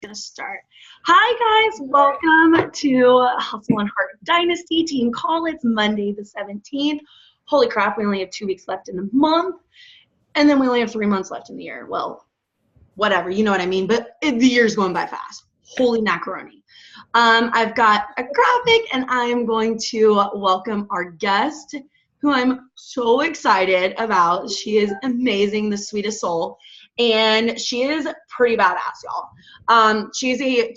Gonna start. Hi guys, welcome to Hustle and Heart Dynasty team call. It's Monday the 17th. Holy crap, we only have 2 weeks left in the month, and then we only have 3 months left in the year. Well, whatever, you know what I mean, but the year's going by fast. Holy macaroni. I've got a graphic, and I am going to welcome our guest, who I'm so excited about. She is amazing, the sweetest soul. And she is pretty badass, y'all. She's a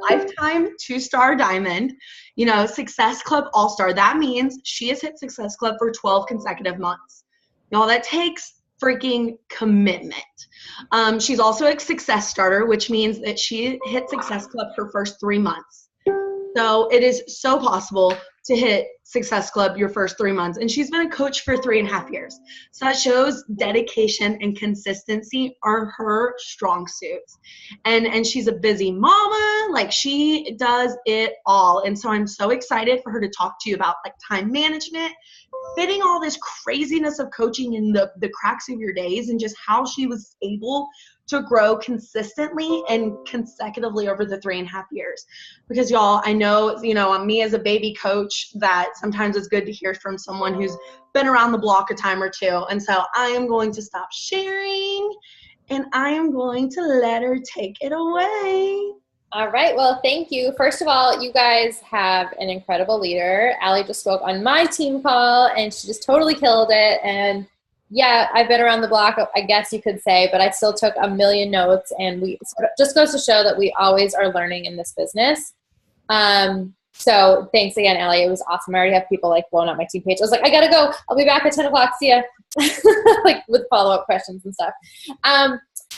lifetime two-star diamond, Success Club All-Star. That means she has hit Success Club for 12 consecutive months. Y'all, that takes freaking commitment. She's also a success starter, which means that she hit Success Club her first 3 months. So it is so possible to hit Success Club your first 3 months. And she's been a coach for 3.5 years. So that shows dedication and consistency are her strong suits. And she's a busy mama. Like, she does it all. And so I'm so excited for her to talk to you about like time management, fitting all this craziness of coaching in the cracks of your days, and just how she was able to grow consistently and consecutively over the 3.5 years. Because y'all, I know, me as a baby coach, that sometimes it's good to hear from someone who's been around the block a time or two. And so I am going to stop sharing, and I am going to let her take it away. All right. Well, thank you. First of all, you guys have an incredible leader. Allie just spoke on my team call, and she just totally killed it. And yeah, I've been around the block, I guess you could say, but I still took a million notes, and just goes to show that we always are learning in this business. So thanks again, Allie. It was awesome. I already have people like blowing up my team page. I was like, I gotta go. I'll be back at 10 o'clock. See ya. Like with follow-up questions and stuff.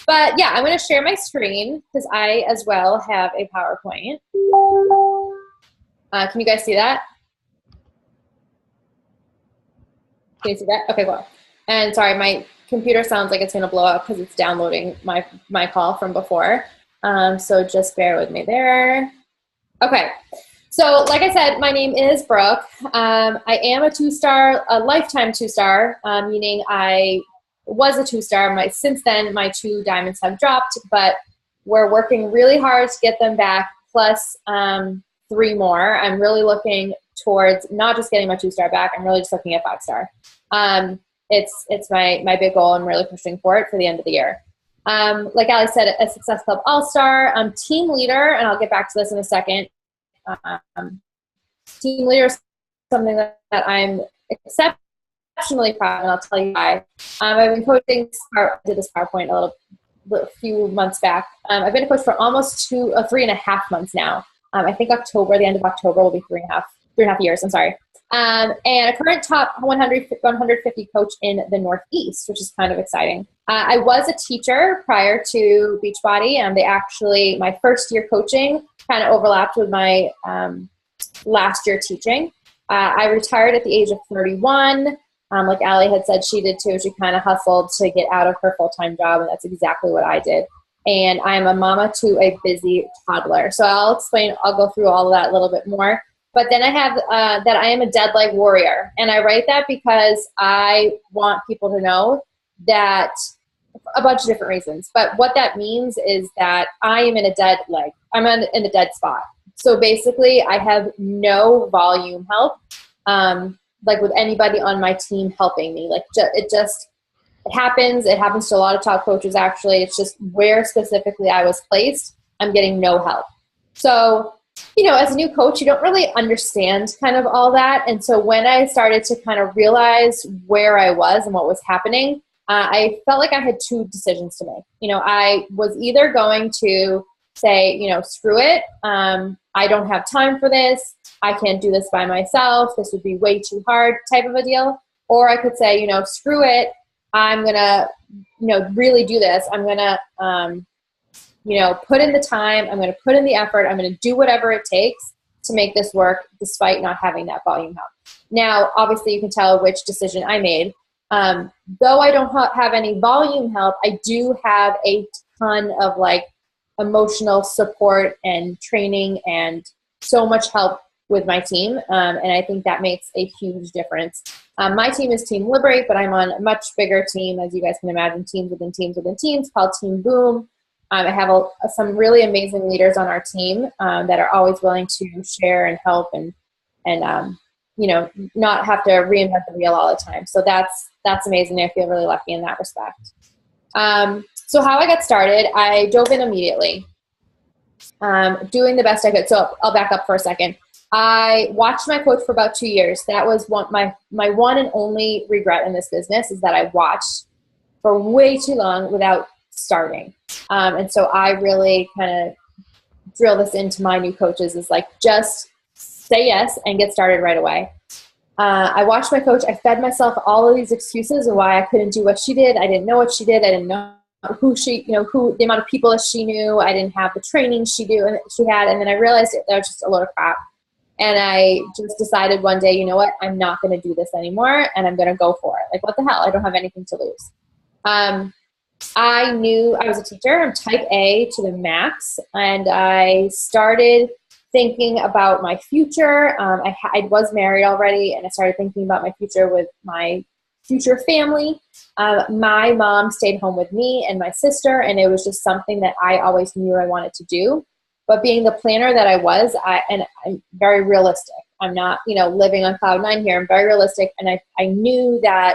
But yeah, I'm going to share my screen because I as well have a PowerPoint. Can you guys see that? Can you see that? Okay, cool. And sorry, my computer sounds like it's going to blow up because it's downloading my call from before. So just bear with me there. Okay. So like I said, my name is Brooke. I am a lifetime two-star, meaning I was a two-star. Since then, my 2 diamonds have dropped, but we're working really hard to get them back, plus 3 more. I'm really looking towards not just getting my 2-star back. I'm really just looking at 5-star. It's my big goal. I'm really pushing for it for the end of the year. Like Allie said, a Success Club All-Star. I'm team leader, and I'll get back to this in a second. Team leader is something that I'm exceptionally proud of, and I'll tell you why. I've been coaching, did this PowerPoint a few months back. I've been a coach for almost 3.5 months now. I think the end of October will be 3.5 years, I'm sorry. And a current top 150 coach in the Northeast, which is kind of exciting. I was a teacher prior to Beachbody. My first year coaching kind of overlapped with my last year teaching. I retired at the age of 31. Like Allie had said, she did too. She kind of hustled to get out of her full-time job, and that's exactly what I did. And I'm a mama to a busy toddler. So I'll go through all of that a little bit more. But then I have that I am a dead leg warrior. And I write that because I want people to know that a bunch of different reasons. But what that means is that I am in a dead leg. I'm in a dead spot. So basically, I have no volume help, like with anybody on my team helping me. Like it happens. It happens to a lot of top coaches, actually. It's just where specifically I was placed, I'm getting no help. So as a new coach, you don't really understand kind of all that. And so when I started to kind of realize where I was and what was happening, I felt like I had 2 decisions to make. I was either going to say, screw it. I don't have time for this. I can't do this by myself. This would be way too hard type of a deal. Or I could say, screw it. I'm going to, really do this. I'm going to, put in the time, I'm going to put in the effort, I'm going to do whatever it takes to make this work despite not having that volume help. Now, obviously you can tell which decision I made. Though I don't have any volume help, I do have a ton of emotional support and training and so much help with my team. And I think that makes a huge difference. My team is Team Liberate, but I'm on a much bigger team, as you guys can imagine, teams within teams within teams, called Team Boom. I have some really amazing leaders on our team that are always willing to share and help and not have to reinvent the wheel all the time. So that's amazing. I feel really lucky in that respect. So how I got started, I dove in immediately, doing the best I could. So I'll back up for a second. I watched my coach for about 2 years. That was my one and only regret in this business, is that I watched for way too long without starting. And so I really kind of drill this into my new coaches, is like, just say yes and get started right away. I watched my coach. I fed myself all of these excuses of why I couldn't do what she did. I didn't know what she did. I didn't know who the amount of people that she knew. I didn't have the training she had. And then I realized that was just a load of crap. And I just decided one day, you know what, I'm not going to do this anymore, and I'm going to go for it. Like, what the hell? I don't have anything to lose. I knew I was a teacher. I'm type A to the max. And I started thinking about my future. I was married already, and I started thinking about my future with my future family. My mom stayed home with me and my sister, and it was just something that I always knew I wanted to do. But being the planner that I was, I'm very realistic. I'm not, living on cloud nine here. I'm very realistic, and I knew that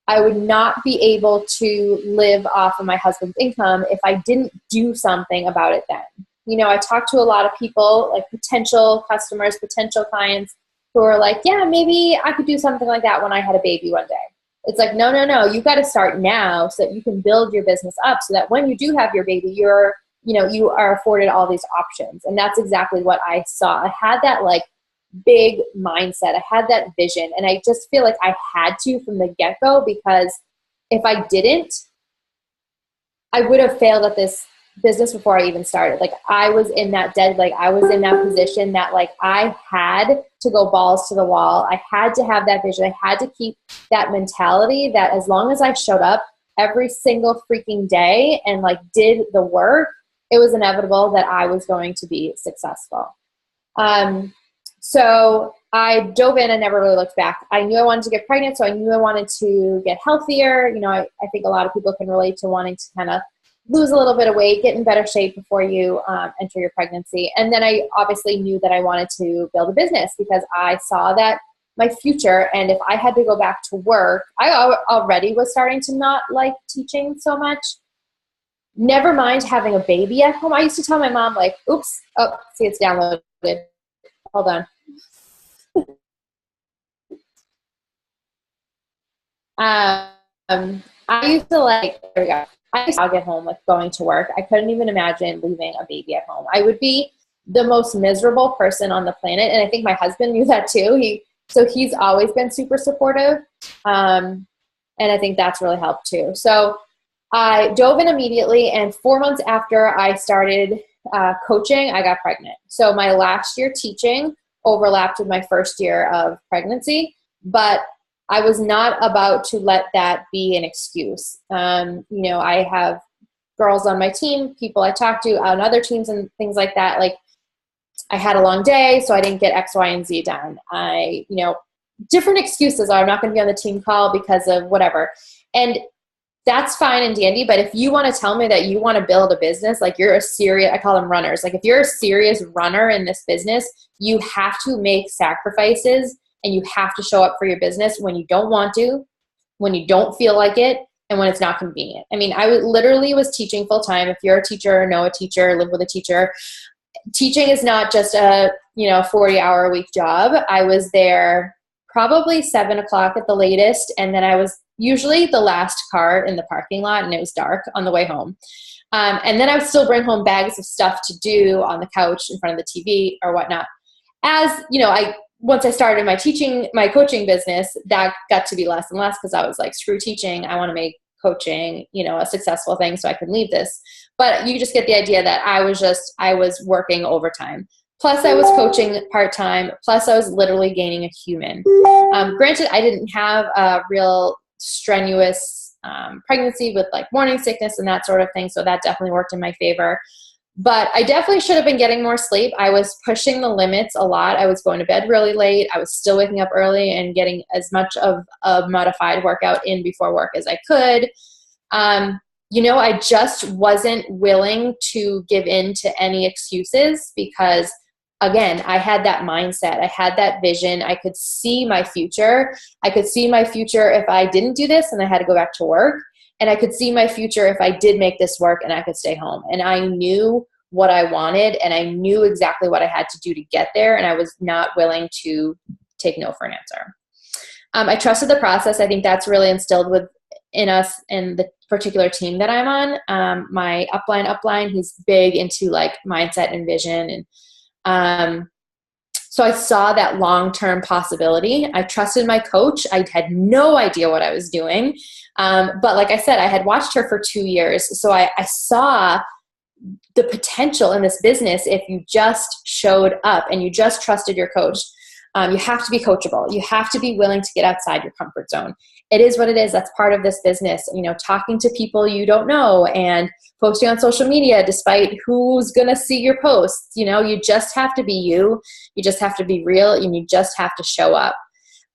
I would not be able to live off of my husband's income if I didn't do something about it then. I talked to a lot of people, like potential customers, potential clients, who are like, yeah, maybe I could do something like that when I had a baby one day. It's like, no, you got to start now so that you can build your business up, so that when you do have your baby, you are afforded all these options. And that's exactly what I saw. I had that like big mindset. I had that vision, and I just feel like I had to from the get-go, because if I didn't, I would have failed at this business before I even started. Like, I was in that I was in that position that like I had to go balls to the wall. I had to have that vision. I had to keep that mentality that as long as I showed up every single freaking day and like did the work, it was inevitable that I was going to be successful. So I dove in and never really looked back. I knew I wanted to get pregnant, so I knew I wanted to get healthier. I think a lot of people can relate to wanting to kind of lose a little bit of weight, get in better shape before you enter your pregnancy. And then I obviously knew that I wanted to build a business, because I saw that my future, and if I had to go back to work, I already was starting to not like teaching so much. Never mind having a baby at home. I used to tell my mom, like, oops, see, it's downloaded. Hold on. I used to there we go. I used to get home, like going to work. I couldn't even imagine leaving a baby at home. I would be the most miserable person on the planet. And I think my husband knew that too. He's always been super supportive. And I think that's really helped too. So I dove in immediately, and 4 months after I started coaching, I got pregnant. So my last year teaching overlapped with my first year of pregnancy, but I was not about to let that be an excuse. I have girls on my team, people I talk to on other teams and things like that. Like, I had a long day, so I didn't get X, Y, and Z done. Different excuses are, I'm not going to be on the team call because of whatever. And that's fine and dandy, but if you want to tell me that you want to build a business, like you're a serious, I call them runners. Like, if you're a serious runner in this business, you have to make sacrifices, and you have to show up for your business when you don't want to, when you don't feel like it, and when it's not convenient. I mean, I literally was teaching full time. If you're a teacher, know a teacher, live with a teacher, teaching is not just a 40-hour-a-week job. I was there probably 7 o'clock at the latest, and then I was usually the last car in the parking lot, and it was dark on the way home. And then I would still bring home bags of stuff to do on the couch in front of the TV or whatnot. As once I started my coaching business, that got to be less and less, because I was like, screw teaching. I want to make coaching, a successful thing so I can leave this. But you just get the idea that I was working overtime. Plus I was coaching part-time. Plus I was literally gaining a human. Granted, I didn't have a real strenuous pregnancy with like morning sickness and that sort of thing. So that definitely worked in my favor. But I definitely should have been getting more sleep. I was pushing the limits a lot. I was going to bed really late. I was still waking up early and getting as much of a modified workout in before work as I could. I just wasn't willing to give in to any excuses because, again, I had that mindset. I had that vision. I could see my future. I could see my future if I didn't do this and I had to go back to work. And I could see my future if I did make this work and I could stay home. And I knew what I wanted and I knew exactly what I had to do to get there. And I was not willing to take no for an answer. I trusted the process. I think that's really instilled in us and the particular team that I'm on. My upline, he's big into like mindset and vision. And so I saw that long-term possibility. I trusted my coach. I had no idea what I was doing. But like I said, I had watched her for 2 years. So I saw the potential in this business if you just showed up and you just trusted your coach. You have to be coachable. You have to be willing to get outside your comfort zone. It is what it is. That's part of this business. Talking to people you don't know and posting on social media despite who's going to see your posts. You just have to be you. You just have to be real and you just have to show up.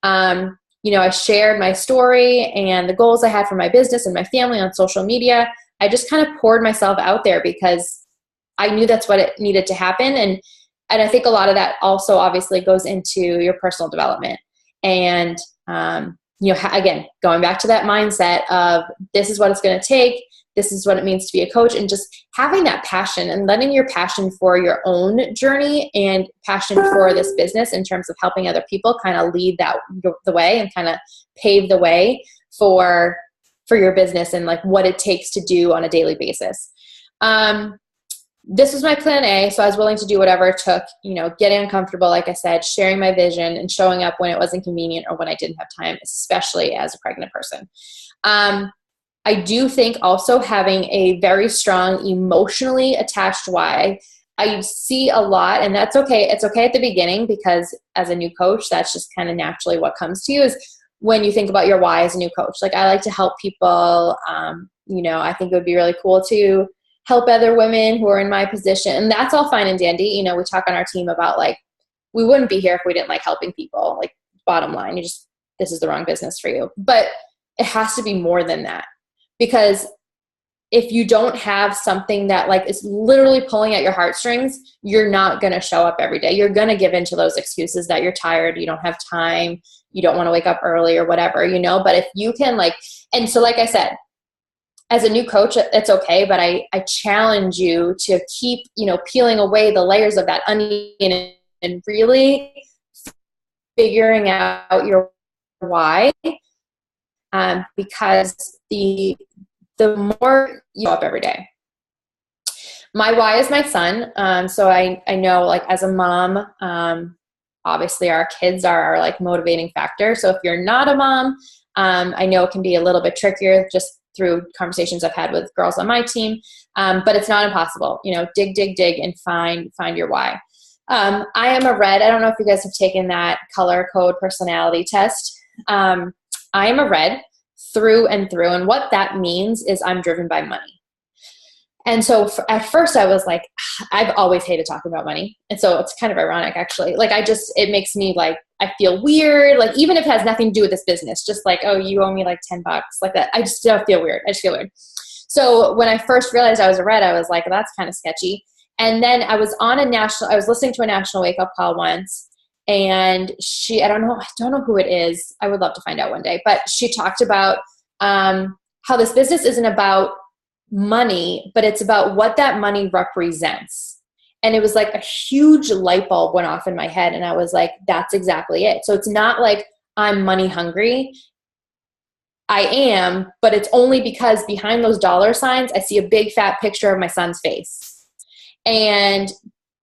I shared my story and the goals I had for my business and my family on social media. I just kind of poured myself out there because I knew that's what it needed to happen. And I think a lot of that also obviously goes into your personal development. And, again, going back to that mindset of this is what it's going to take. This is what it means to be a coach, and just having that passion and letting your passion for your own journey and passion for this business in terms of helping other people kind of lead the way and kind of pave the way for your business and like what it takes to do on a daily basis. This was my plan A. So I was willing to do whatever it took, getting uncomfortable, like I said, sharing my vision and showing up when it wasn't convenient or when I didn't have time, especially as a pregnant person. I do think also having a very strong emotionally attached why. I see a lot, and that's okay. It's okay at the beginning because as a new coach, that's just kind of naturally what comes to you is when you think about your why as a new coach. Like I like to help people. I think it would be really cool to help other women who are in my position. And that's all fine and dandy. We talk on our team about like, we wouldn't be here if we didn't like helping people. Like bottom line, this is the wrong business for you. But it has to be more than that. Because if you don't have something that like is literally pulling at your heartstrings, you're not going to show up every day. You're going to give into those excuses that you're tired, you don't have time, you don't want to wake up early or whatever, but if you can and so like I said, as a new coach, it's okay, but I challenge you to keep, peeling away the layers of that onion and really figuring out your why. Because the more you show up every day. My why is my son. So I know like as a mom, obviously our kids are our like motivating factor. So if you're not a mom, I know it can be a little bit trickier just through conversations I've had with girls on my team. But it's not impossible, dig and find your why. I am a red. I don't know if you guys have taken that color code personality test. I am a red through and through. And what that means is I'm driven by money. And so at first I was like, I've always hated talking about money. And so it's kind of ironic actually. Like it makes me like, I feel weird. Like even if it has nothing to do with this business, just like, oh, you owe me like $10 like that. I just don't feel weird. I just feel weird. So when I first realized I was a red, I was like, that's kind of sketchy. And then I was listening to a national wake up call once. And I don't know who it is. I would love to find out one day. But she talked about how this business isn't about money, but it's about what that money represents. And it was like a huge light bulb went off in my head. And I was like, that's exactly it. So it's not like I'm money hungry. I am, but it's only because behind those dollar signs, I see a big fat picture of my son's face. And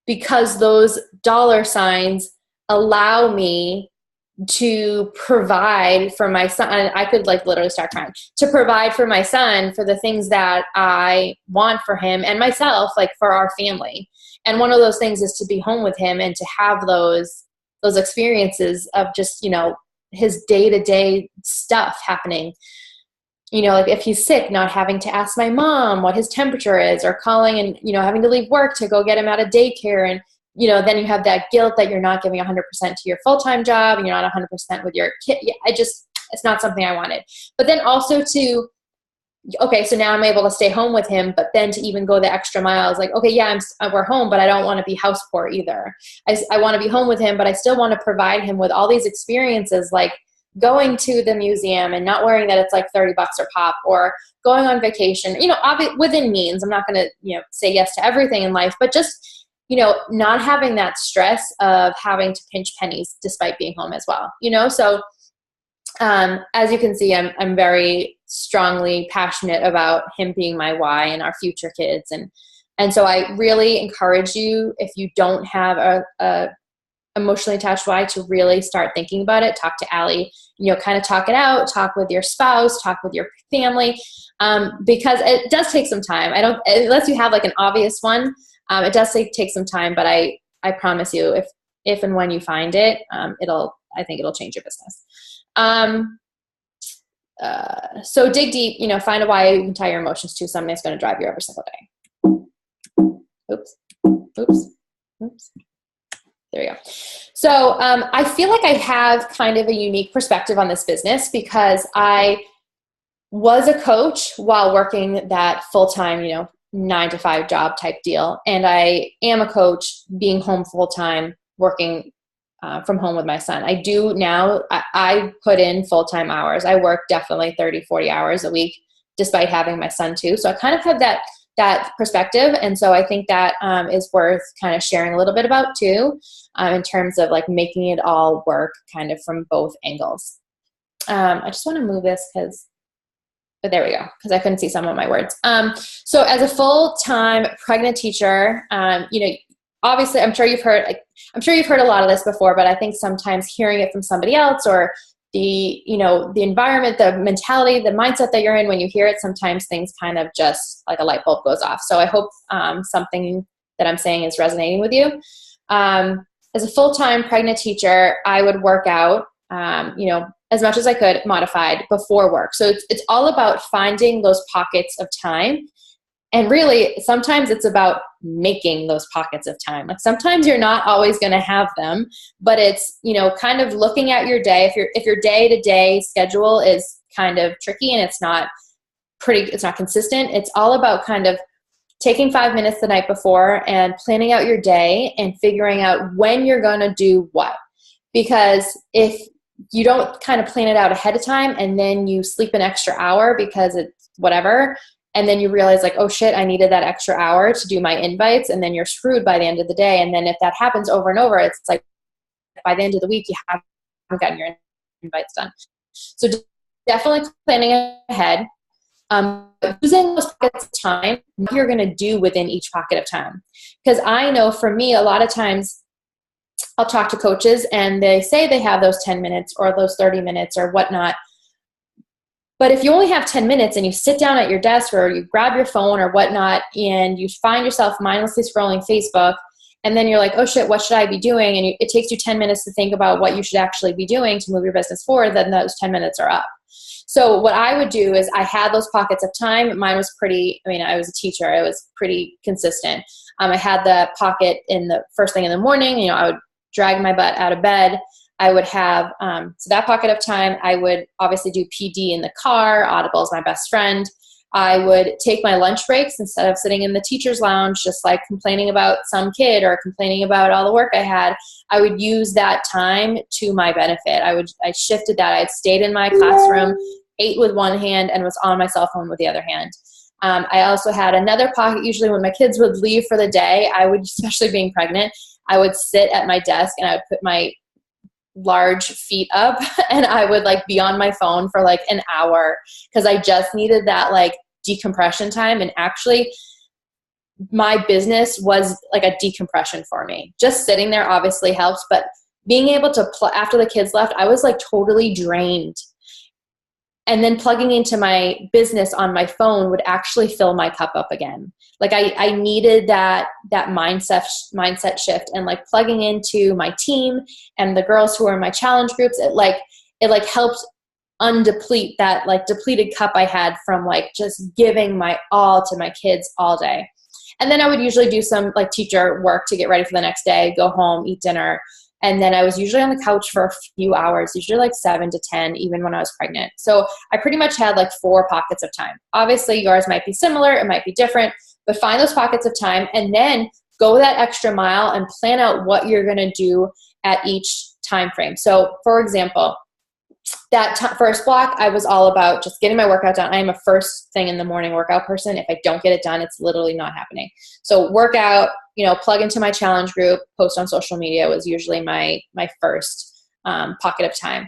because those dollar signs allow me to provide for my son, and I could like literally start crying, to provide for my son for the things that I want for him and myself, like for our family. And one of those things is to be home with him and to have those experiences of just, his day-to-day stuff happening. Like if he's sick, not having to ask my mom what his temperature is or calling and, having to leave work to go get him out of daycare. And, then you have that guilt that you're not giving 100% to your full-time job and you're not 100% with your kid. It's not something I wanted. But then also to okay, so now I'm able to stay home with him, but then to even go the extra mile is like, okay, yeah, we're home, but I don't want to be house poor either. I want to be home with him, but I still want to provide him with all these experiences, like going to the museum and not worrying that it's like $30 a pop, or going on vacation, within means. I'm not going to, say yes to everything in life, but just, not having that stress of having to pinch pennies despite being home as well, so as you can see, I'm very strongly passionate about him being my why and our future kids. And so I really encourage you, if you don't have a emotionally attached why, to really start thinking about it. Talk to Allie, kind of talk it out, talk with your spouse, talk with your family, because it does take some time. Unless you have like an obvious one, it does take some time, but I promise you, if and when you find it, I think it'll change your business. So dig deep, find a why you can tie your emotions to, something that's going to drive you every single day. Oops. There you go. So, I feel like I have kind of a unique perspective on this business because I was a coach while working that full-time, 9-to-5 job type deal. And I am a coach being home full-time, working from home with my son. I do now, I put in full-time hours. I work definitely 30, 40 hours a week, despite having my son too. So I kind of have that perspective. And so I think that is worth kind of sharing a little bit about too, in terms of like making it all work kind of from both angles. I just want to move this but there we go, because I couldn't see some of my words. So as a full-time pregnant teacher, obviously, I'm sure you've heard a lot of this before, but I think sometimes hearing it from somebody else, or the environment, the mentality, the mindset that you're in when you hear it, sometimes things kind of just like a light bulb goes off. So I hope something that I'm saying is resonating with you. As a full-time pregnant teacher, I would work out, as much as I could, modified before work. So it's all about finding those pockets of time. And really, sometimes it's about making those pockets of time. Like sometimes you're not always going to have them, but it's, kind of looking at your day. If your day-to-day schedule is kind of tricky and it's not consistent, it's all about kind of taking 5 minutes the night before and planning out your day and figuring out when you're going to do what. Because if you don't kind of plan it out ahead of time and then you sleep an extra hour because it's whatever, and then you realize like, oh shit, I needed that extra hour to do my invites, and then you're screwed by the end of the day. And then if that happens over and over, it's like by the end of the week, you haven't gotten your invites done. So definitely planning ahead. Using those pockets of time, what you're going to do within each pocket of time. Because I know for me, a lot of times I'll talk to coaches and they say they have those 10 minutes or those 30 minutes or whatnot. But if you only have 10 minutes and you sit down at your desk or you grab your phone or whatnot and you find yourself mindlessly scrolling Facebook, and then you're like, oh shit, what should I be doing? And it takes you 10 minutes to think about what you should actually be doing to move your business forward, then those 10 minutes are up. So what I would do is I had those pockets of time. Mine was I was a teacher. It was pretty consistent. I had the pocket in the first thing in the morning. I would drag my butt out of bed. I would have, so that pocket of time, I would obviously do PD in the car. Audible is my best friend. I would take my lunch breaks instead of sitting in the teacher's lounge, just like complaining about some kid or complaining about all the work I had. I would use that time to my benefit. I shifted that. I stayed in my classroom, ate with one hand, and was on my cell phone with the other hand. I also had another pocket. Usually when my kids would leave for the day, especially being pregnant, I would sit at my desk and I would put my large feet up and I would be on my phone for an hour because I just needed that decompression time. And actually my business was a decompression for me. Just sitting there obviously helps, but being able to after the kids left, I was totally drained. And then plugging into my business on my phone would actually fill my cup up again. I needed that mindset shift, and plugging into my team and the girls who are in my challenge groups. It helped undeplete that depleted cup I had from just giving my all to my kids all day. And then I would usually do some teacher work to get ready for the next day, go home, eat dinner, And then I was usually on the couch for a few hours, usually like 7 to 10, even when I was pregnant. So I pretty much had like 4 pockets of time. Obviously yours might be similar, it might be different, but find those pockets of time and then go that extra mile and plan out what you're going to do at each time frame. So for example, that first block, I was all about just getting my workout done. I am a first thing in the morning workout person. If I don't get it done, it's literally not happening. So workout, plug into my challenge group, post on social media was usually my first pocket of time.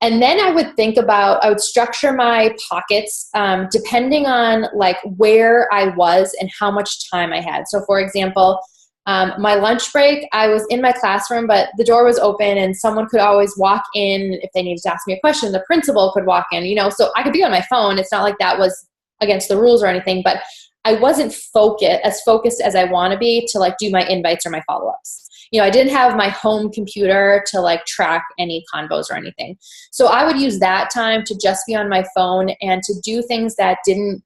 And then I would structure my pockets depending on like where I was and how much time I had. So for example, my lunch break, I was in my classroom, but the door was open and someone could always walk in if they needed to ask me a question. The principal could walk in, so I could be on my phone. It's not like that was against the rules or anything, but I wasn't focused as I want to be to like do my invites or my follow-ups. I didn't have my home computer to like track any convos or anything. So I would use that time to just be on my phone and to do things that didn't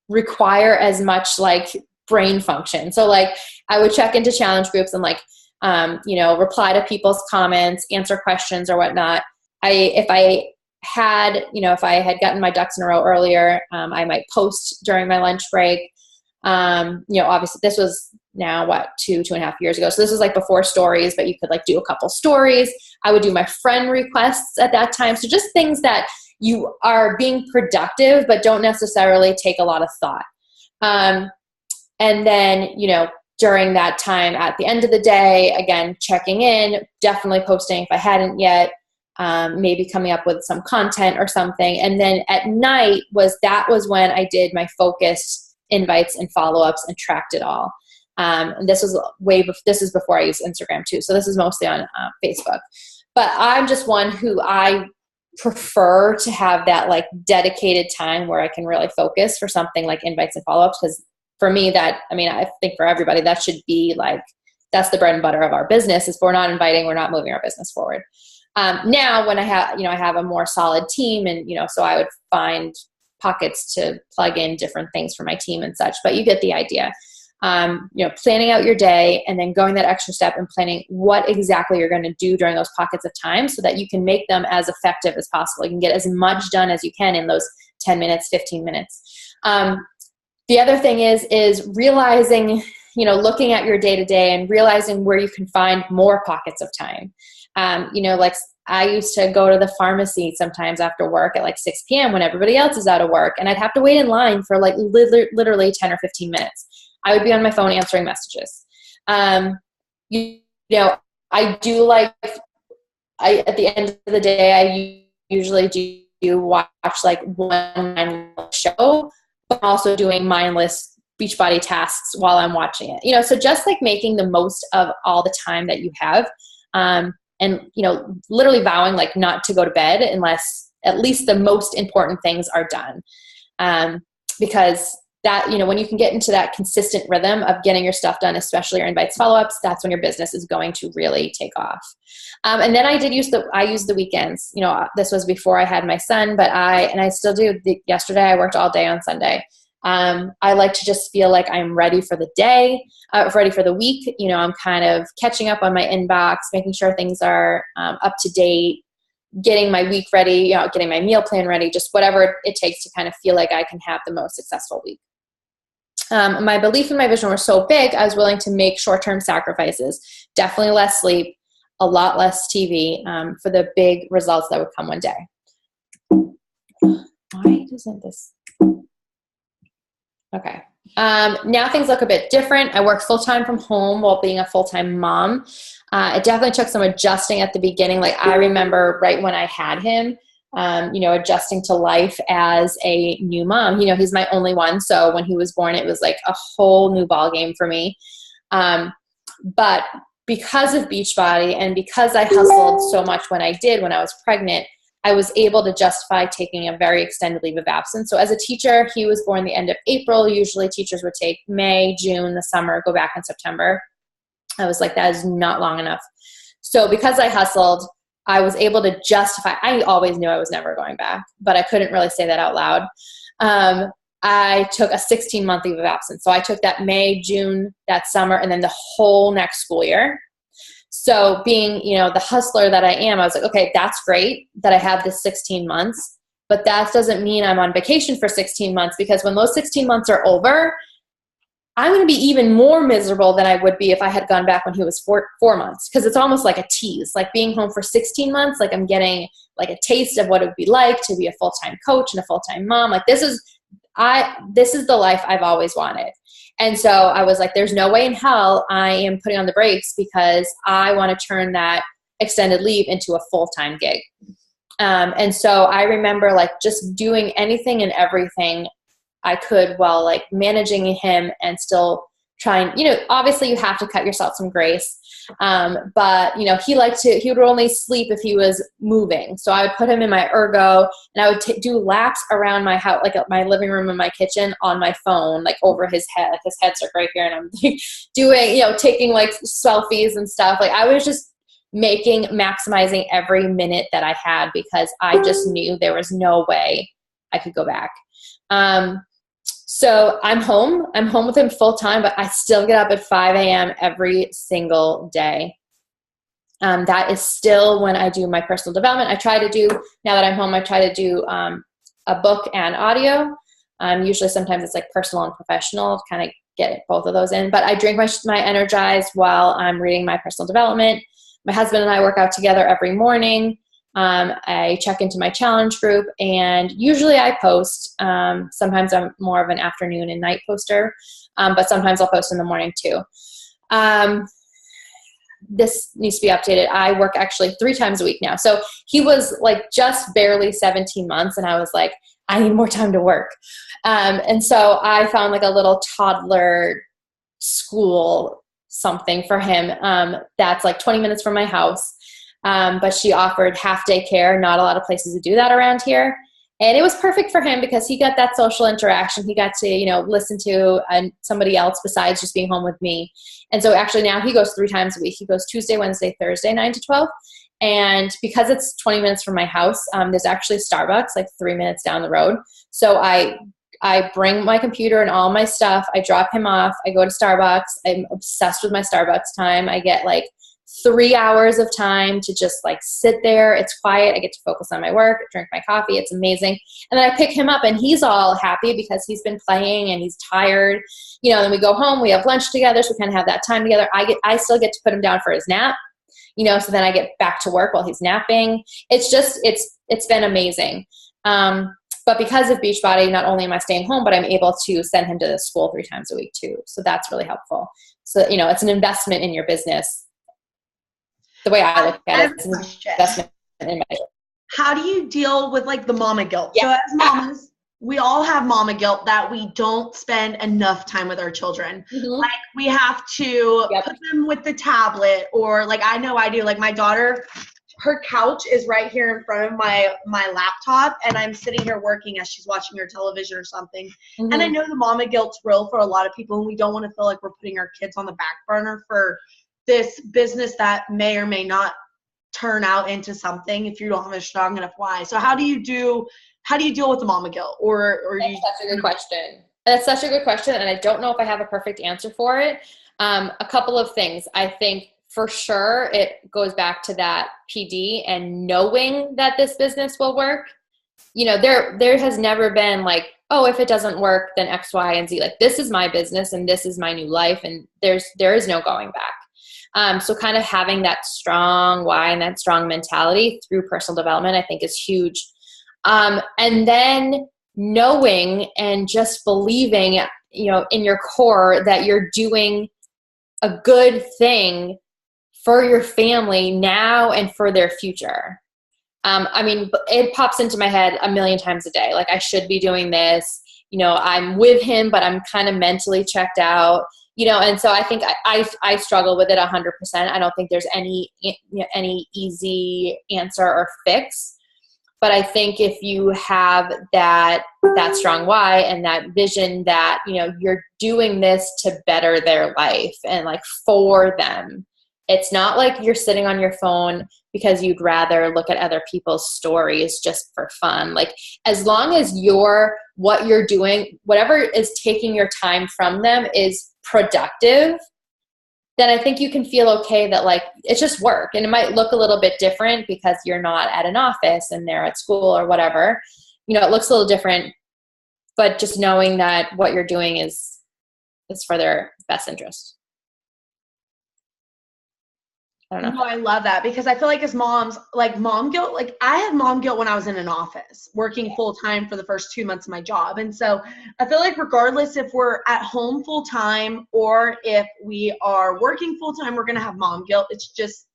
require as much like brain function. So like I would check into challenge groups and like, reply to people's comments, answer questions or whatnot. If I had gotten my ducks in a row earlier, I might post during my lunch break. Obviously this was now 2.5 years ago. So this was like before stories, but you could like do a couple stories. I would do my friend requests at that time. So just things that you are being productive, but don't necessarily take a lot of thought. And then, during that time at the end of the day, again, checking in, definitely posting if I hadn't yet, maybe coming up with some content or something. And then at night was when I did my focused invites and follow-ups and tracked it all. And this is before I used Instagram too. So this is mostly on Facebook, but I'm just one who I prefer to have that like dedicated time where I can really focus for something like invites and follow-ups. Because for me I think for everybody that should be like, that's the bread and butter of our business. Is if we're not inviting, we're not moving our business forward. Now when I have a more solid team and, so I would find pockets to plug in different things for my team and such, but you get the idea. Planning out your day and then going that extra step and planning what exactly you're going to do during those pockets of time so that you can make them as effective as possible. You can get as much done as you can in those 10 minutes, 15 minutes. The other thing is realizing, looking at your day to day and realizing where you can find more pockets of time. Like I used to go to the pharmacy sometimes after work at like 6 p.m. when everybody else is out of work, and I'd have to wait in line for like literally 10 or 15 minutes. I would be on my phone answering messages. I do like, at the end of the day, I usually do watch like one mindless show, but I'm also doing mindless Beachbody tasks while I'm watching it. So just like making the most of all the time that you have, and, literally vowing like not to go to bed unless at least the most important things are done. Because that, when you can get into that consistent rhythm of getting your stuff done, especially your invites, follow-ups, that's when your business is going to really take off. And then I used the weekends. This was before I had my son, but I still do. Yesterday I worked all day on Sunday. I like to just feel like I'm ready for the day, ready for the week. I'm kind of catching up on my inbox, making sure things are up to date, getting my week ready, getting my meal plan ready, just whatever it takes to kind of feel like I can have the most successful week. My belief and my vision were so big, I was willing to make short-term sacrifices, definitely less sleep, a lot less TV, for the big results that would come one day. Why doesn't this? Okay. Now things look a bit different. I work full-time from home while being a full-time mom. It definitely took some adjusting at the beginning. Like I remember right when I had him, adjusting to life as a new mom. He's my only one. So when he was born, it was like a whole new ball game for me. But because of Beachbody and because I hustled so much when I was pregnant, I was able to justify taking a very extended leave of absence. So as a teacher, he was born the end of April. Usually teachers would take May, June, the summer, go back in September. I was like, that is not long enough. So because I hustled, I was able to justify, I always knew I was never going back, but I couldn't really say that out loud. I took a 16-month leave of absence. So I took that May, June, that summer, and then the whole next school year. So being, the hustler that I am, I was like, okay, that's great that I have this 16 months, but that doesn't mean I'm on vacation for 16 months, because when those 16 months are over, I'm going to be even more miserable than I would be if I had gone back when he was 4 months. Because it's almost like a tease, like being home for 16 months. Like I'm getting like a taste of what it would be like to be a full-time coach and a full-time mom. Like this is the life I've always wanted. And so I was like, there's no way in hell I am putting on the brakes, because I want to turn that extended leave into a full-time gig. And so I remember like just doing anything and everything I could while like managing him and still trying, obviously you have to cut yourself some grace. But he would only sleep if he was moving. So I would put him in my ergo, and I would do laps around my house, like my living room and my kitchen, on my phone, like over his head, like his head's like right here. And I'm doing, taking like selfies and stuff. Like I was just maximizing every minute that I had, because I just knew there was no way I could go back. So I'm home with him full time, but I still get up at 5 a.m. every single day. That is still when I do my personal development. Now that I'm home, I try to do a book and audio. Usually sometimes it's like personal and professional, kind of get both of those in. But I drink my Energize while I'm reading my personal development. My husband and I work out together every morning. I check into my challenge group, and usually I post. Sometimes I'm more of an afternoon and night poster, but sometimes I'll post in the morning too. This needs to be updated. I work actually 3 times a week now. So he was like just barely 17 months, and I was like, I need more time to work. And so I found like a little toddler school something for him that's like 20 minutes from my house. But she offered half-day care. Not a lot of places to do that around here. And it was perfect for him, because he got that social interaction. He got to, listen to somebody else besides just being home with me. And so actually now he goes 3 times a week. He goes Tuesday, Wednesday, Thursday, 9 to 12. And because it's 20 minutes from my house, there's actually Starbucks like 3 minutes down the road. So I bring my computer and all my stuff. I drop him off. I go to Starbucks. I'm obsessed with my Starbucks time. I get like 3 hours of time to just like sit there. It's quiet. I get to focus on my work, drink my coffee. It's amazing. And then I pick him up, and he's all happy because he's been playing and he's tired. Then we go home, we have lunch together. So we kind of have that time together. I still get to put him down for his nap, so then I get back to work while he's napping. It's been amazing. But because of Beachbody, not only am I staying home, but I'm able to send him to the school 3 times a week too. So that's really helpful. So, it's an investment in your business. The way I look at it, it's an investment in my business. How do you deal with like the mama guilt? Yeah. So as mamas, we all have mama guilt that we don't spend enough time with our children. Mm-hmm. Like we have to put them with the tablet, or like I know I do. Like my daughter, her couch is right here in front of my laptop, and I'm sitting here working as she's watching her television or something. Mm-hmm. And I know the mama guilt's real for a lot of people, and we don't want to feel like we're putting our kids on the back burner for this business that may or may not turn out into something if you don't have a strong enough why. So how do you deal with the mama guilt? That's such a good question. That's such a good question. And I don't know if I have a perfect answer for it. A couple of things. I think for sure it goes back to that PD and knowing that this business will work. There has never been like, oh, if it doesn't work, then X, Y, and Z. Like this is my business and this is my new life, and there is no going back. So kind of having that strong why and that strong mentality through personal development, I think is huge. And then knowing and just believing, in your core that you're doing a good thing for your family now and for their future. It pops into my head a million times a day. Like I should be doing this, I'm with him, but I'm kind of mentally checked out. And so I think I struggle with it 100%. I don't think there's any easy answer or fix. But I think if you have that strong why and that vision that, you're doing this to better their life and like for them, it's not like you're sitting on your phone because you'd rather look at other people's stories just for fun. Like as long as what you're doing, whatever is taking your time from them is productive, then I think you can feel okay that like it's just work, and it might look a little bit different because you're not at an office and they're at school or whatever. You know, it looks a little different, but just knowing that what you're doing is for their best interest. I don't know. No, I love that, because I feel like as moms, like mom guilt, like I had mom guilt when I was in an office working full time for the first 2 months of my job. And so I feel like regardless if we're at home full time or if we are working full time, we're going to have mom guilt. It's just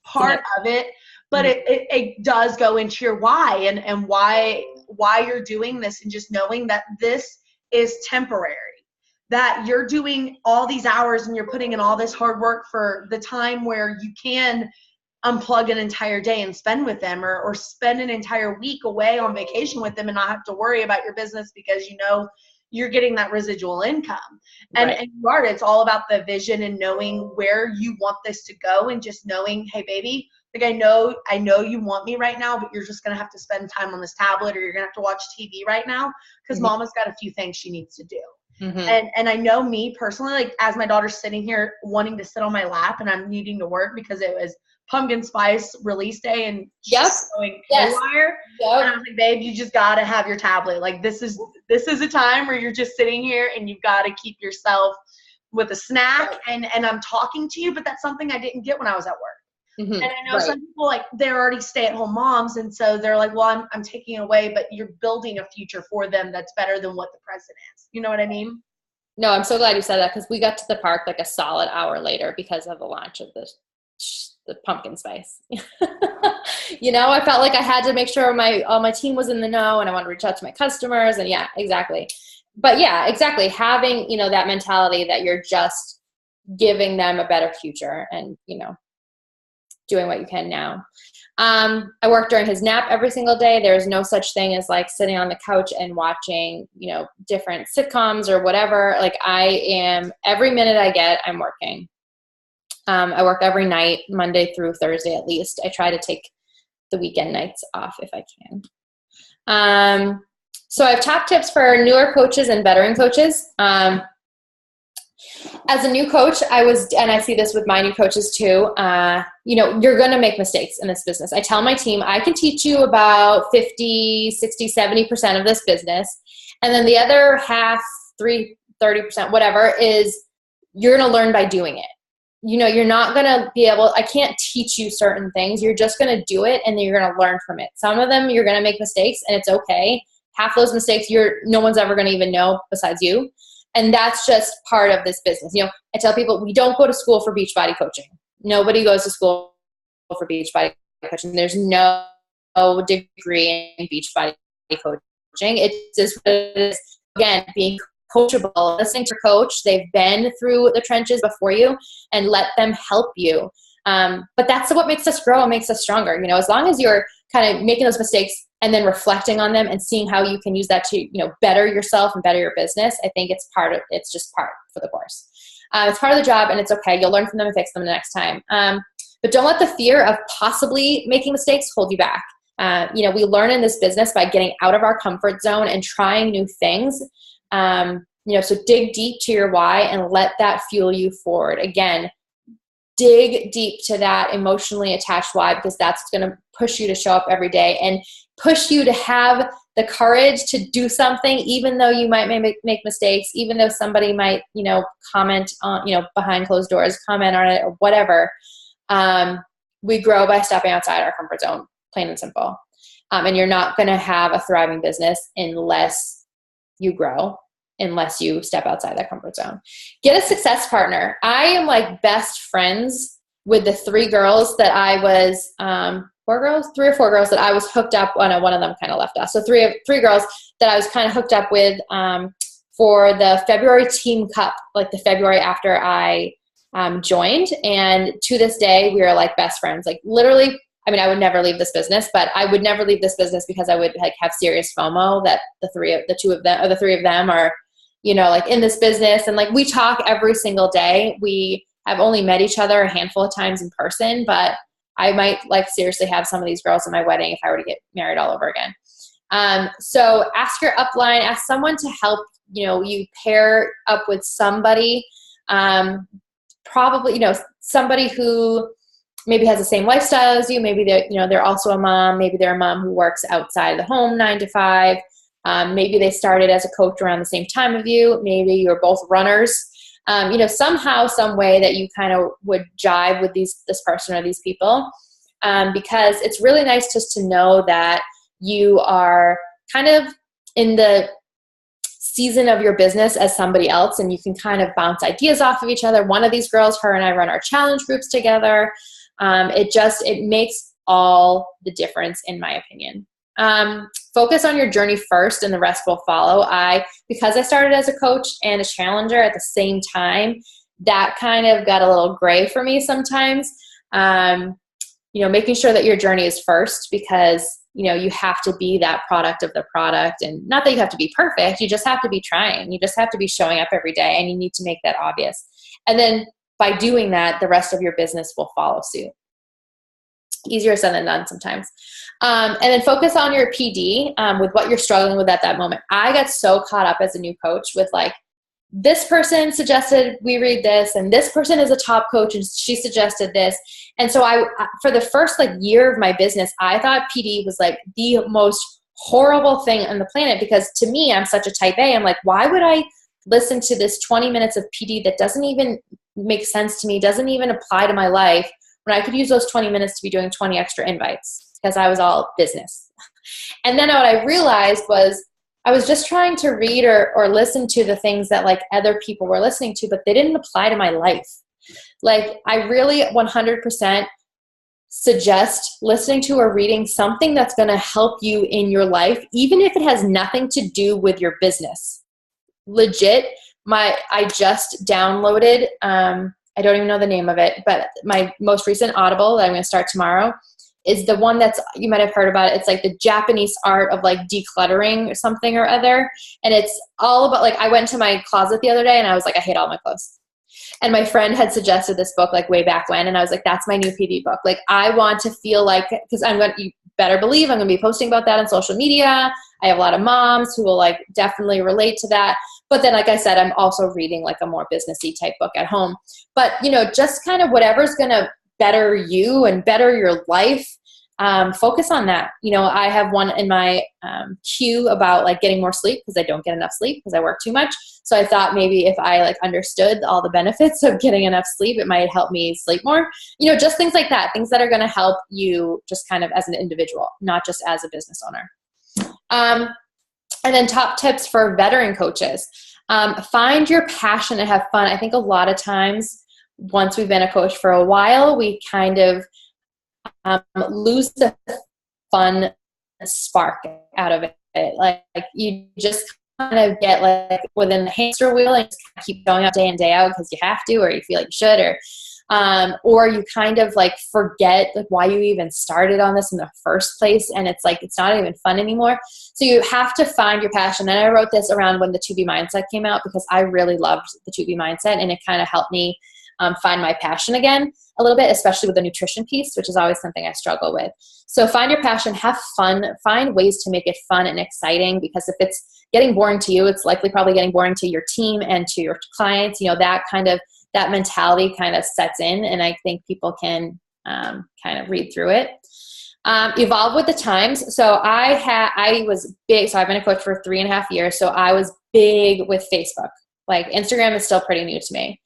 part of it, but it does go into your why and why you're doing this, and just knowing that this is temporary, that you're doing all these hours and you're putting in all this hard work for the time where you can unplug an entire day and spend with them, or spend an entire week away on vacation with them and not have to worry about your business, because you know you're getting that residual income. And, Right. and it's all about the vision and knowing where you want this to go, and just knowing, hey baby, like I know you want me right now, but you're just gonna have to spend time on this tablet, or you're gonna have to watch TV right now, because mama's got a few things she needs to do. And I know me personally, like as my daughter's sitting here wanting to sit on my lap and I'm needing to work because it was pumpkin spice release day and she's going haywire. And I was like, babe, you just got to have your tablet. Like this is a time where you're just sitting here and you've got to keep yourself with a snack, and I'm talking to you, but that's something I didn't get when I was at work. And I know some people, like, they're already stay-at-home moms, and so they're like, well, I'm taking it away, but you're building a future for them that's better than what the present is. You know what I mean? No, I'm so glad you said that, because we got to the park like a solid hour later because of the launch of the pumpkin spice. You know, I felt like I had to make sure all my team was in the know, and I wanted to reach out to my customers, and yeah, exactly. But yeah, exactly. Having, you know, that mentality that you're just giving them a better future, and, you know, doing what you can now. I work during his nap every single day. There's no such thing as like sitting on the couch and watching, you know, different sitcoms or whatever. Like every minute I get, I'm working. I work every night, Monday through Thursday at least. I try to take the weekend nights off if I can. So I have top tips for newer coaches and veteran coaches. As a new coach, and I see this with my new coaches too, you know, you're going to make mistakes in this business. I tell my team, I can teach you about 50, 60, 70% of this business. And then the other half, 30%, whatever, is you're going to learn by doing it. You know, you're not going to be able, I can't teach you certain things. You're just going to do it, and then you're going to learn from it. Some of them you're going to make mistakes, and it's okay. Half those mistakes, no one's ever going to even know besides you. And that's just part of this business. You know, I tell people, we don't go to school for Beachbody coaching. Nobody goes to school for Beachbody coaching. There's no degree in Beachbody coaching. It's just what it is. Again, being coachable, listening to your coach. They've been through the trenches before you, and let them help you. But that's what makes us grow and makes us stronger. You know, as long as you're kind of making those mistakes and then reflecting on them and seeing how you can use that to, you know, better yourself and better your business, I think it's just part for the course. It's part of the job, and it's okay. You'll learn from them and fix them the next time. But don't let the fear of possibly making mistakes hold you back. You know, we learn in this business by getting out of our comfort zone and trying new things. You know, so dig deep to your why and let that fuel you forward. Again, dig deep to that emotionally attached why, because that's going to push you to show up every day and push you to have the courage to do something, even though you might make mistakes, even though somebody might, you know, comment on, you know, behind closed doors, comment on it or whatever. We grow by stepping outside our comfort zone, plain and simple. And you're not going to have a thriving business unless you grow, unless you step outside that comfort zone. Get a success partner. I am like best friends with the three girls that I was, three or four girls that I was hooked up. Oh no, one of them kind of left us. So three girls that I was kind of hooked up with for the February Team Cup, like the February after I joined. And to this day, we are like best friends. Like literally, I mean, I would never leave this business, but I would never leave this business because I would like have serious FOMO that the three of them are, you know, like in this business. And like we talk every single day. We have only met each other a handful of times in person, but I might like seriously have some of these girls at my wedding if I were to get married all over again. So ask your upline, ask someone to help, you know, you pair up with somebody. probably, you know, somebody who maybe has the same lifestyle as you. Maybe they're also a mom. Maybe they're a mom who works outside of the home 9 to 5. Maybe they started as a coach around the same time of you. Maybe you're both runners. You know, somehow, some way that you kind of would jive with this person or these people, because it's really nice just to know that you are kind of in the season of your business as somebody else, and you can kind of bounce ideas off of each other. One of these girls, her and I run our challenge groups together. It makes all the difference, in my opinion. Focus on your journey first and the rest will follow. Because I started as a coach and a challenger at the same time, that kind of got a little gray for me sometimes. You know, making sure that your journey is first, because, you know, you have to be that product of the product, and not that you have to be perfect. You just have to be trying. You just have to be showing up every day, and you need to make that obvious. And then by doing that, the rest of your business will follow suit. Easier said than done sometimes. And then focus on your PD with what you're struggling with at that moment. I got so caught up as a new coach with like, this person suggested we read this, and this person is a top coach and she suggested this. And so for the first like year of my business, I thought PD was like the most horrible thing on the planet, because to me, I'm such a type A. I'm like, why would I listen to this 20 minutes of PD that doesn't even make sense to me, doesn't even apply to my life, when I could use those 20 minutes to be doing 20 extra invites, because I was all business. And then what I realized was I was just trying to read or listen to the things that like other people were listening to, but they didn't apply to my life. Like, I really 100% suggest listening to or reading something that's going to help you in your life, even if it has nothing to do with your business. Legit, I just downloaded, I don't even know the name of it, but my most recent Audible that I'm going to start tomorrow is the one that's, you might have heard about it. It's like the Japanese art of like decluttering or something or other. And it's all about like, I went to my closet the other day and I was like, I hate all my clothes. And my friend had suggested this book like way back when. And I was like, that's my new PD book. Like, I want to feel like, because you better believe I'm going to be posting about that on social media. I have a lot of moms who will like definitely relate to that. But then, like I said, I'm also reading like a more businessy type book at home. But, you know, just kind of whatever's going to better you and better your life, focus on that. You know, I have one in my queue about like getting more sleep, because I don't get enough sleep because I work too much. So I thought maybe if I like understood all the benefits of getting enough sleep, it might help me sleep more. You know, just things like that, things that are going to help you just kind of as an individual, not just as a business owner. And then top tips for veteran coaches. Find your passion and have fun. I think a lot of times once we've been a coach for a while, we kind of lose the fun spark out of it. Like you just kind of get like within the hamster wheel and just keep showing up day in, day out because you have to, or you feel like you should, or you kind of like forget like why you even started on this in the first place, and it's like it's not even fun anymore. So you have to find your passion. And I wrote this around when the 2B mindset came out, because I really loved the 2B mindset, and it kind of helped me find my passion again a little bit, especially with the nutrition piece, which is always something I struggle with. So find your passion, have fun, find ways to make it fun and exciting, because if it's getting boring to you, it's likely probably getting boring to your team and to your clients. You know, that mentality kind of sets in, and I think people can kind of read through it. Evolve with the times. So I was big. So I've been a coach for 3.5 years. So I was big with Facebook. Like, Instagram is still pretty new to me.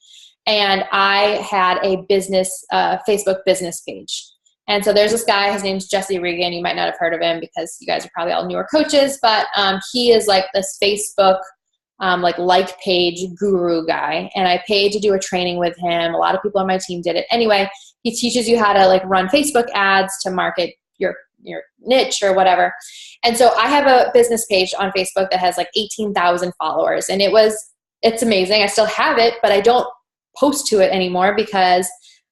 And I had a business, Facebook business page. And so there's this guy, his name's Jesse Regan. You might not have heard of him because you guys are probably all newer coaches, but he is like this Facebook like page guru guy. And I paid to do a training with him. A lot of people on my team did it. Anyway, he teaches you how to like run Facebook ads to market your niche or whatever. And so I have a business page on Facebook that has like 18,000 followers. And it's amazing. I still have it, but I don't post to it anymore because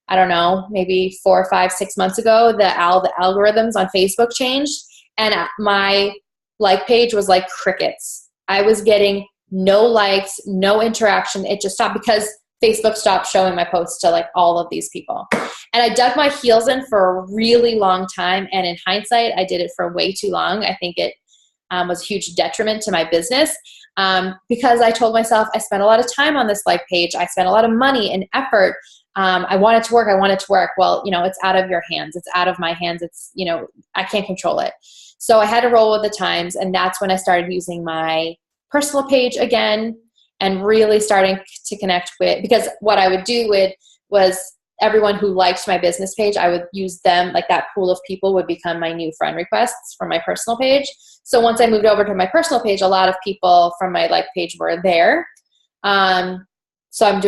I don't know, maybe 4, 5, 6 months ago, the algorithms on Facebook changed, and my like page was like crickets. I was getting no likes, no interaction. It just stopped because Facebook stopped showing my posts to like all of these people. And I dug my heels in for a really long time. And in hindsight, I did it for way too long. I think it was a huge detriment to my business. because I told myself I spent a lot of time on this like page. I spent a lot of money and effort. I want it to work. I want it to work. Well, it's out of your hands. It's out of my hands. It's, I can't control it. So I had to roll with the times. And that's when I started using my personal page again and really starting to connect with, because what I would do was everyone who liked my business page, I would use them, like that pool of people would become my new friend requests for my personal page. So once I moved over to my personal page, a lot of people from my like page were there. So I've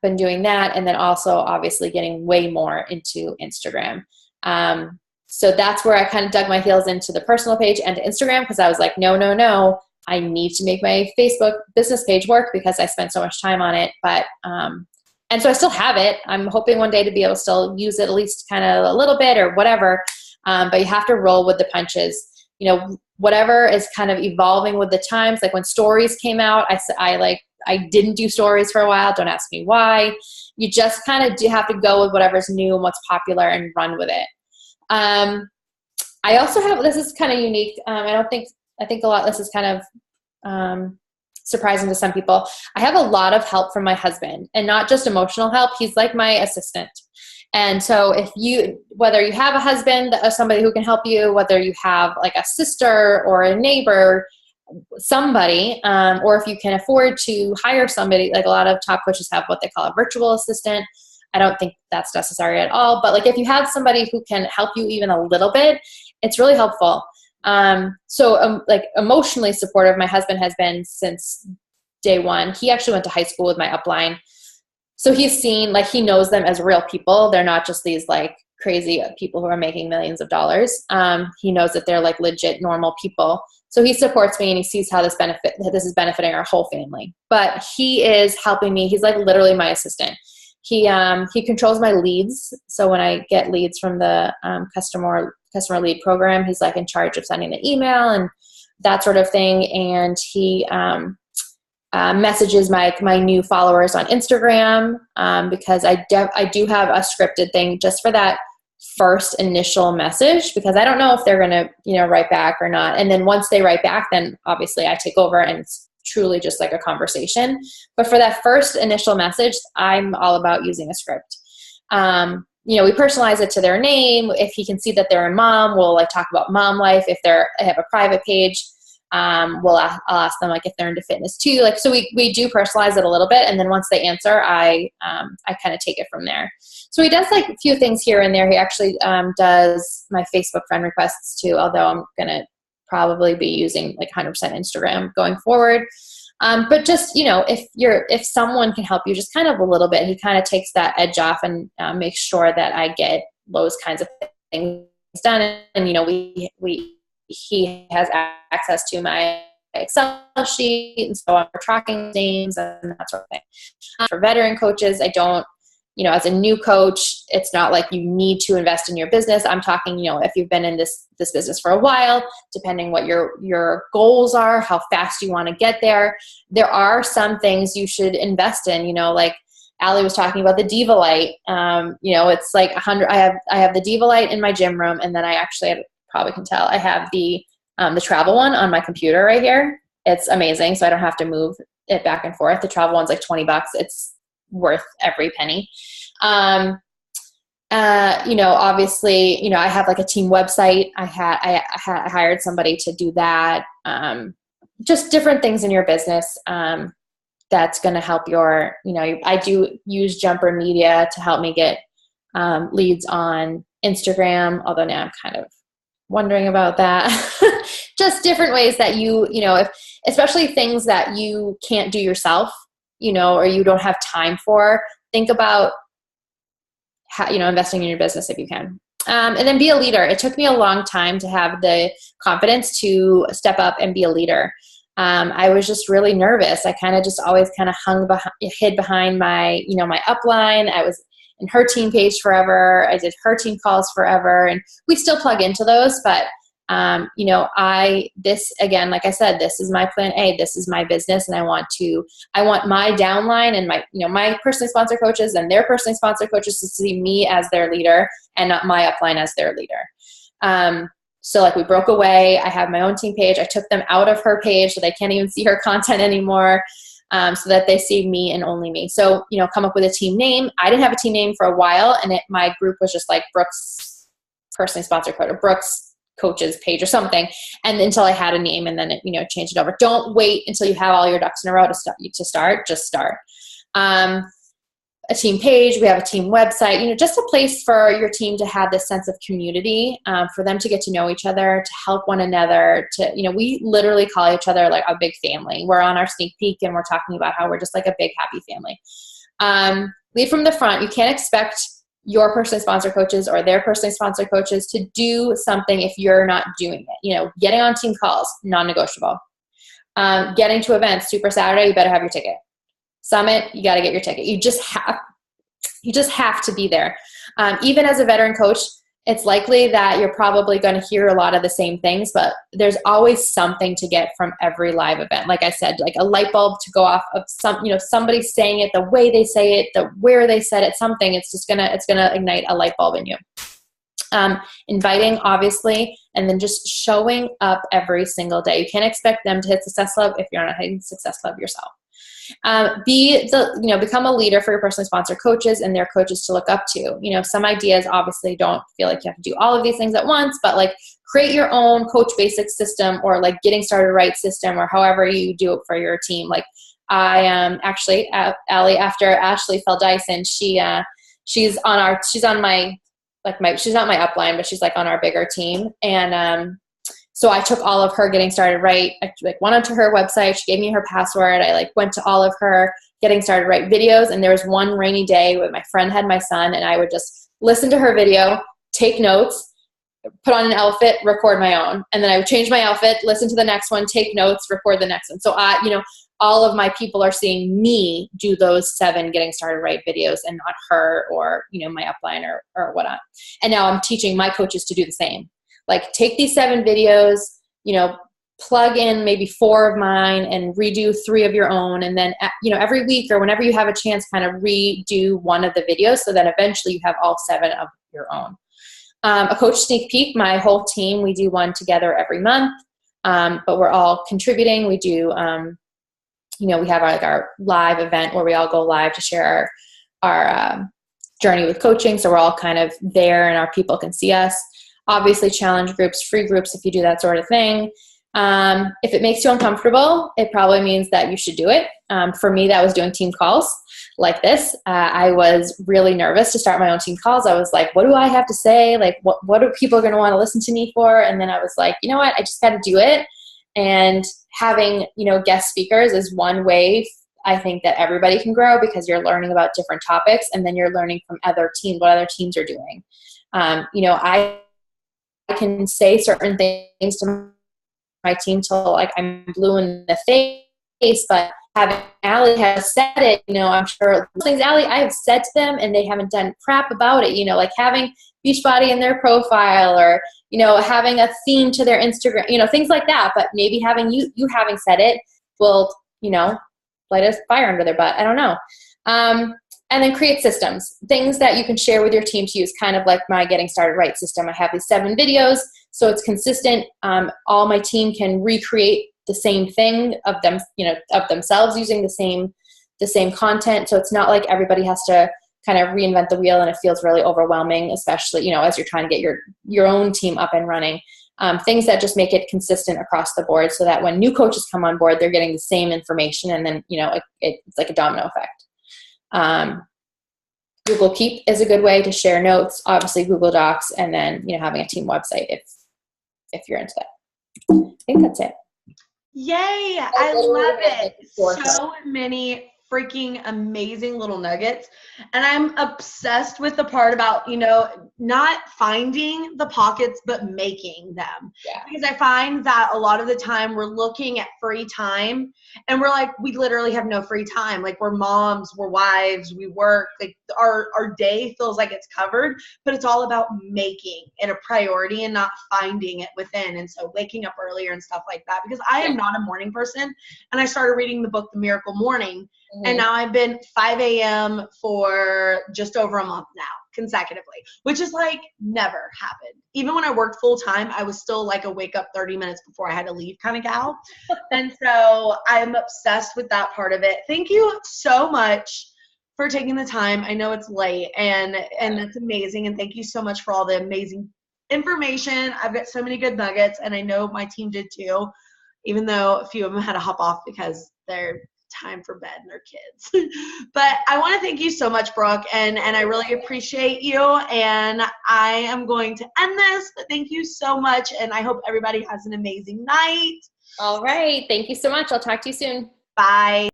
been doing that. And then also obviously getting way more into Instagram. So that's where I kind of dug my heels into the personal page and to Instagram, because I was like, no, I need to make my Facebook business page work because I spent so much time on it. But, and so I still have it. I'm hoping one day to be able to still use it at least kind of a little bit or whatever. But you have to roll with the punches, whatever is kind of evolving with the times. Like when stories came out, I didn't do stories for a while. Don't ask me why. You just kind of do have to go with whatever's new and what's popular and run with it. I also have, this is kind of unique. I think a lot, this is kind of, surprising to some people. I have a lot of help from my husband, and not just emotional help. He's like my assistant. And so whether you have a husband, somebody who can help you, whether you have like a sister or a neighbor, somebody, or if you can afford to hire somebody, like a lot of top coaches have what they call a virtual assistant. I don't think that's necessary at all. But like if you have somebody who can help you even a little bit, it's really helpful. Like emotionally supportive, my husband has been since day one. He actually went to high school with my upline. So he's seen, like, he knows them as real people. They're not just these like crazy people who are making millions of dollars. He knows that they're like legit normal people. So he supports me and he sees how this is benefiting our whole family. But he is helping me. He's like literally my assistant. He controls my leads. So when I get leads from the customer lead program, he's like in charge of sending the email and that sort of thing. And he messages my new followers on Instagram, because I do have a scripted thing just for that first initial message, because I don't know if they're going to, write back or not. And then once they write back, then obviously I take over and it's truly just like a conversation. But for that first initial message, I'm all about using a script. We personalize it to their name. If he can see that they're a mom, we'll like talk about mom life. If they have a private page, I'll ask them like if they're into fitness too. Like, so we do personalize it a little bit. And then once they answer, I kind of take it from there. So he does like a few things here and there. He actually does my Facebook friend requests too, although I'm going to probably be using like 100% Instagram going forward. But just, if someone can help you just kind of a little bit, he kind of takes that edge off and makes sure that I get those kinds of things done. And, he has access to my Excel sheet. And so I'm tracking names and that sort of thing. For veteran coaches, I don't, as a new coach, it's not like you need to invest in your business. I'm talking, if you've been in this business for a while, depending what your goals are, how fast you want to get there, there are some things you should invest in, like Allie was talking about the Diva Light. It's like 100, I have the Diva Light in my gym room. And then I actually, probably can tell, I have the travel one on my computer right here. It's amazing. So I don't have to move it back and forth. The travel one's like $20. It's worth every penny. Obviously, I have like a team website. I hired somebody to do that. Just different things in your business, that's going to help I do use Jumper Media to help me get, leads on Instagram. Although now I'm kind of wondering about that. Just different ways that especially things that you can't do yourself, or you don't have time for, think about how, investing in your business if you can. And then be a leader. It took me a long time to have the confidence to step up and be a leader. I was just really nervous. I kind of just always kind of hid behind my, my upline. I was in her team page forever. I did her team calls forever, and we still plug into those. But, this again, like I said, this is my plan A. This is my business, and I want my downline and my, my personally sponsored coaches and their personally sponsored coaches to see me as their leader and not my upline as their leader. So like we broke away. I have my own team page. I took them out of her page so they can't even see her content anymore, so that they see me and only me. So, come up with a team name. I didn't have a team name for a while, and my group was just like Brooks Personally Sponsored Coach or Brooks Coaches page or something. And until I had a name, and then it, changed it over. Don't wait until you have all your ducks in a row to start. Just start. A team page, we have a team website, just a place for your team to have this sense of community, for them to get to know each other, to help one another, to, we literally call each other like a big family. We're on our sneak peek and we're talking about how we're just like a big happy family. Lead from the front. You can't expect your personally sponsored coaches or their personally sponsored coaches to do something if you're not doing it. Getting on team calls, non-negotiable. Getting to events, Super Saturday, you better have your ticket. Summit, you got to get your ticket. You just have to be there. Even as a veteran coach, it's likely that you're probably going to hear a lot of the same things, but there's always something to get from every live event. Like I said, like a light bulb to go off of somebody saying it, the way they say it, where they said it, something. It's going to ignite a light bulb in you. Inviting, obviously, and then just showing up every single day. You can't expect them to hit Success Club if you're not hitting Success Club yourself. Become a leader for your personally sponsored coaches and their coaches to look up to. Some ideas obviously don't feel like you have to do all of these things at once, but like create your own Coach Basics system or like Getting Started Right system or however you do it for your team. Like I actually, Allie, after Ashley fell Dyson, she's on my she's not my upline, but she's like on our bigger team. And so I took all of her Getting Started Right. I went onto her website. She gave me her password. I went to all of her Getting Started Right videos. And there was one rainy day when my friend had my son, and I would just listen to her video, take notes, put on an outfit, record my own. And then I would change my outfit, listen to the next one, take notes, record the next one. So all of my people are seeing me do those 7 Getting Started Right videos and not her or, my upline or whatnot. And now I'm teaching my coaches to do the same. Like take these 7 videos, plug in maybe 4 of mine and redo 3 of your own. And then, every week or whenever you have a chance, kind of redo one of the videos so that eventually you have all 7 of your own. A coach sneak peek, my whole team, we do one together every month, but we're all contributing. We do, we have our live event where we all go live to share our journey with coaching. So we're all kind of there and our people can see us. Obviously challenge groups, free groups if you do that sort of thing. If it makes you uncomfortable, it probably means that you should do it. For me, that was doing team calls like this. I was really nervous to start my own team calls. I was like, what do I have to say? Like, what are people going to want to listen to me for? And then I was like, you know what? I just got to do it. And having, guest speakers is one way I think that everybody can grow because you're learning about different topics and then you're learning from other teams, what other teams are doing. I can say certain things to my team till like I'm blue in the face, but having Allie has said it, I'm sure things Allie I have said to them and they haven't done crap about it, like having Beachbody in their profile or, having a theme to their Instagram, things like that. But maybe having you having said it will, light a fire under their butt. I don't know. And then create systems, things that you can share with your team to use, kind of like my Getting Started Right system. I have these 7 videos, so it's consistent. All my team can recreate the same thing of them, of themselves using the same content. So it's not like everybody has to kind of reinvent the wheel and it feels really overwhelming, especially, as you're trying to get your own team up and running. Things that just make it consistent across the board so that when new coaches come on board, they're getting the same information and then, it's like a domino effect. Google Keep is a good way to share notes, obviously Google Docs, and then, having a team website if you're into that. I think that's it. Yay. I love it. So many freaking amazing little nuggets. And I'm obsessed with the part about, not finding the pockets, but making them. Yeah. Because I find that a lot of the time we're looking at free time and we're like, we literally have no free time. Like we're moms, we're wives, we work, like our day feels like it's covered, but it's all about making it a priority and not finding it within. And so waking up earlier and stuff like that, because I am not a morning person. And I started reading the book, The Miracle Morning. And now I've been 5 a.m. for just over a month now consecutively, which is like never happened. Even when I worked full time, I was still like a wake up 30 minutes before I had to leave kind of gal. And so I'm obsessed with that part of it. Thank you so much for taking the time. I know it's late and that's amazing. And thank you so much for all the amazing information. I've got so many good nuggets, and I know my team did too, even though a few of them had to hop off because they're time for bed and their kids. But I want to thank you so much, Brooke, and I really appreciate you. And I am going to end this, but thank you so much. And I hope everybody has an amazing night. All right. Thank you so much. I'll talk to you soon. Bye.